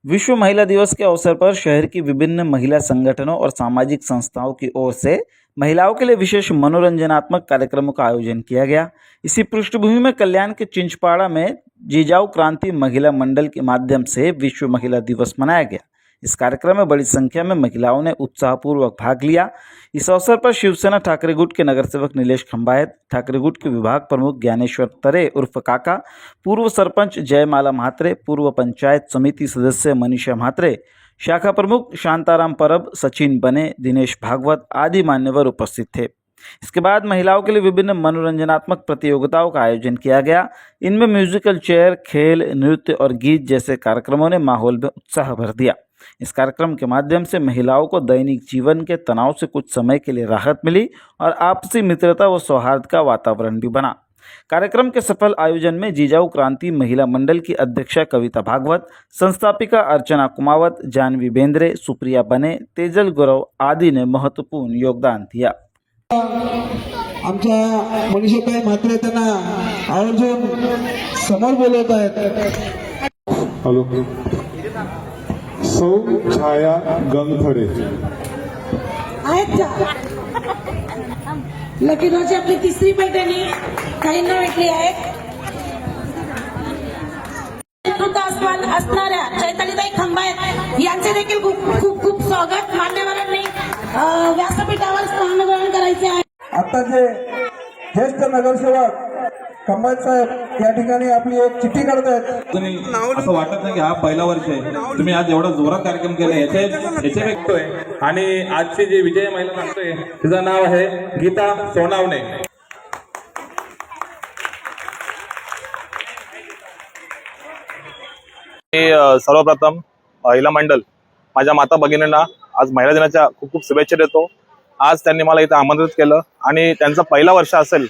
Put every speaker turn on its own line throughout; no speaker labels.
विश्व महिला दिवस के अवसर पर शहर की विभिन्न महिला संगठनों और सामाजिक संस्थाओं की ओर से महिलाओं के लिए विशेष मनोरंजनात्मक कार्यक्रमों का आयोजन किया गया। इसी पृष्ठभूमि में कल्याण के चिंचपाड़ा में जिजाऊ क्रांति महिला मंडल के माध्यम से विश्व महिला दिवस मनाया गया। इस कार्यक्रम में बड़ी संख्या में महिलाओं ने उत्साहपूर्वक भाग लिया। इस अवसर पर शिवसेना ठाकरे गुट के नगर सेवक नीलेश खंबायत, ठाकरे गुट के विभाग प्रमुख ज्ञानेश्वर तरे उर्फ काका, पूर्व सरपंच जयमाला म्हात्रे, पूर्व पंचायत समिति सदस्य मनीषा म्हात्रे, शाखा प्रमुख शांताराम परब, सचिन बने, दिनेश भागवत आदि मान्यवर उपस्थित थे। इसके बाद महिलाओं के लिए विभिन्न मनोरंजनात्मक प्रतियोगिताओं का आयोजन किया गया। इनमें म्यूजिकल चेयर, खेल, नृत्य और गीत जैसे कार्यक्रमों ने माहौल में उत्साह भर दिया। इस कार्यक्रम के माध्यम से महिलाओं को दैनिक जीवन के तनाव से कुछ समय के लिए राहत मिली और आपसी मित्रता व सौहार्द का वातावरण भी बना। कार्यक्रम के सफल आयोजन में जिजाऊ क्रांति महिला मंडल की अध्यक्षा कविता भागवत, संस्थापिका अर्चना कुमावत, जानवी बेंद्रे, सुप्रिया बने, तेजल गौरव आदि ने महत्वपूर्ण योगदान दिया।
आमच्या मनीषाताई म्हात्रे त्यांना आवर्जून समोर बोलवत आहेत।
हॅलो, सौ छाया गंगखडे
आहेत का? लकीनोची आपली तिसरी पैठणी काहींना भेटली आहे। नेतृत्व असणाऱ्या चैतालीताई खंबायत यांचे देखील खूप खूप स्वागत। मान्यवरांनी व्यासपीठावर स्थान ग्रहण करायचे आहे।
आता जे ज्येष्ठ नगरसेवक खंबायत साहेब या ठिकाणी आपली एक चिठ्ठी काढतायत।
तुम्ही असं वाटत नाही की हा पहिला वर्ष आहे, तुम्ही आज एवढा जोरात कार्यक्रम केला याचे व्यक्तोय। आणि आजची जी विजय महिला सांगतोय तिचं नाव आहे गीता सोनावणे।
सर्वप्रथम महिला मंडल माझ्या माता भगिनींना आज महिला दिनाच्या खूप खूप शुभेच्छा देतो। आज त्यांनी मला इथे आमंत्रित केलं आणि त्यांचं पहिला वर्ष असेल,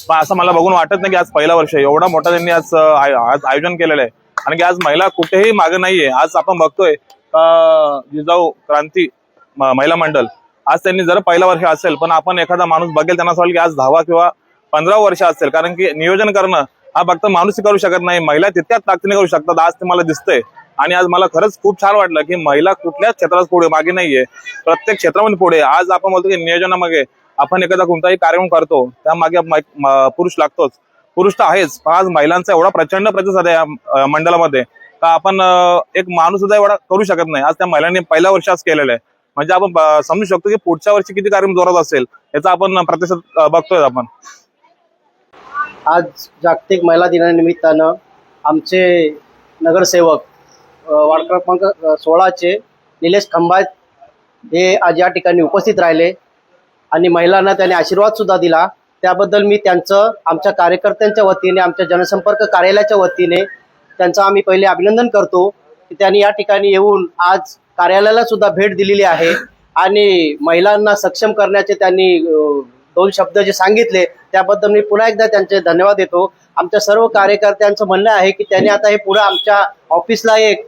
पण असं मला बघून वाटत नाही की आज पहिला वर्ष आहे। एवढा मोठा त्यांनी आज आयोजन केलेलं आहे आणि की आज महिला कुठेही मागे नाहीये। आज आपण बघतोय जिजाऊ क्रांती महिला मंडल आज त्यांनी जर पहिला वर्ष असेल, पण आपण एखादा माणूस बघेल त्यांना असं वाटेल की आज 10वा किंवा 15 वर्ष असेल, कारण की नियोजन करणं हा फक्त माणूस करू शकत नाही, महिला तितक्याच ताकदीने करू शकतात। आज ते मला दिसतंय आणि आज मला खरंच खूप छान वाटलं की महिला कुठल्याच क्षेत्रात पुढे मागे नाहीये, प्रत्येक क्षेत्रामध्ये पुढे। आज आपण बोलतो की नियोजनामागे आपण एखादा कोणताही कार्यक्रम करतो त्यामागे पुरुष लागतोच, पुरुष तर आहेच, पण आज महिलांचा एवढा प्रचंड प्रतिसाद आहे या मंडळामध्ये का आपण एक माणूस सुद्धा एवढा करू शकत नाही। आज त्या महिलांनी पहिल्या वर्षी आज केलेलं आहे, म्हणजे आपण समजू शकतो की पुढच्या वर्षी किती कार्यक्रम जोरात असेल याचा आपण प्रतिसाद बघतोय। आपण
आज जागतिक महिला दिनानिमित्तानं आमचे नगरसेवक वार्ड क्रमांक 16 निलेश खंबायत हे आज या ठिकाणी उपस्थित राहिले आणि महिलांना त्यांनी आशीर्वाद सुद्धा दिला। त्याबद्दल मी त्यांचं आमच्या कार्यकर्त्यांच्या वतीने, आमच्या जनसंपर्क कार्यालयाच्या वतीने त्यांचं आम्ही पहिले अभिनंदन करतो की त्यांनी या ठिकाणी येऊन आज कार्यालयाला सुद्धा भेट दिलेली आहे आणि महिलांना सक्षम करण्याचे त्यांनी 2 शब्द जे सांगितले त्याबद्दल मी पुन्हा एकदा त्यांचे धन्यवाद देतो। आमच्या सर्व कार्यकर्त्यांचं म्हणणं आहे की त्यांनी आता हे पुढे आमच्या ऑफिसला एक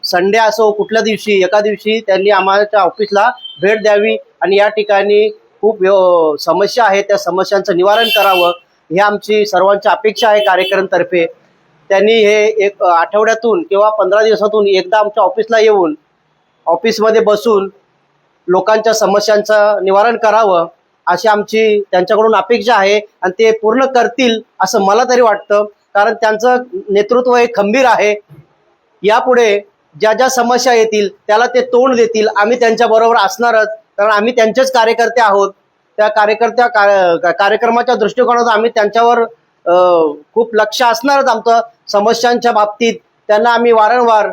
संडे असो कुठल्या दिवशी एका दिवशी त्यांनी आम्हाला ऑफिसला भेट द्यावी आणि या ठिकाणी खूप समस्या आहेत त्या समस्यांचं निवारण करावं ही आमची सर्वांची अपेक्षा आहे कार्यकर्त्यांतर्फे। त्यांनी हे एक आठवड्यातून किंवा 15 दिवसातून एकदा आमच्या ऑफिसला येऊन ऑफिसमध्ये बसून लोकांच्या समस्यांचं निवारण करावं अशी आमची त्यांच्याकडून अपेक्षा आहे आणि ते पूर्ण करतील असं मला तरी वाटतं, कारण त्यांचं नेतृत्व हे खंबीर आहे। यापुढे ज्या ज्या समस्या येतील त्याला ते तोंड देतील, आम्ही त्यांच्याबरोबर असणारच, कारण आम्ही त्यांचेच कार्यकर्ते आहोत। त्या कार्यक्रमाच्या दृष्टिकोनातून आम्ही त्यांच्यावर खूप लक्ष असणारच आमचं। समस्यांच्या बाबतीत त्यांना आम्ही वारंवार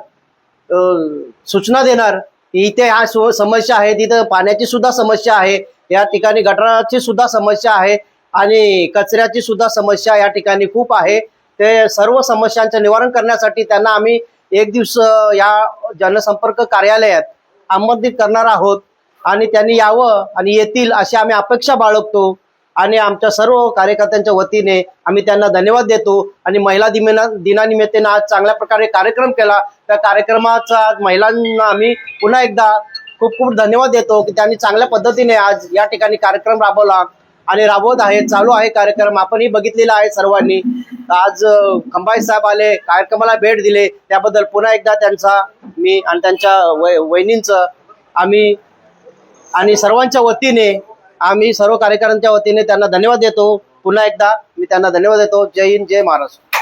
सूचना देणार की इथे ह्या समस्या आहे, तिथं पाण्याची सुद्धा समस्या आहे, या ठिकाणी गटाराची सुद्धा समस्या आहे आणि कचऱ्याची सुद्धा समस्या या ठिकाणी खूप आहे। ते सर्व समस्यांचे निवारण करण्यासाठी त्यांना आम्ही एक दिवस या जनसंपर्क कार्यालयात आमंत्रित करणार आहोत आणि त्यांनी यावं आणि येतील अशी आम्ही अपेक्षा बाळगतो आणि आमच्या सर्व कार्यकर्त्यांच्या वतीने आम्ही त्यांना धन्यवाद देतो। आणि महिला दिनानिमित्तानं आज चांगल्या प्रकारे कार्यक्रम केला, त्या कार्यक्रमाचा महिलांना आम्ही पुन्हा एकदा खूप खूप धन्यवाद देतो की त्यांनी चांगल्या पद्धतीने आज या ठिकाणी कार्यक्रम राबवला आणि राबवत आहे, चालू आहे कार्यक्रम, आपणही बघितलेला आहे सर्वांनी। आज खंबाळे साहेब आले, कार्यक्रमाला भेट दिले, त्याबद्दल पुन्हा एकदा त्यांचा मी आणि त्यांच्या वहिनींचं आम्ही आणि सर्वांच्या वतीने आम्ही सर्व कार्यकर्त्यांच्या वतीने त्यांना धन्यवाद देतो. पुन्हा एकदा मी त्यांना धन्यवाद देतो. जय हिंद, जय महाराष्ट्र.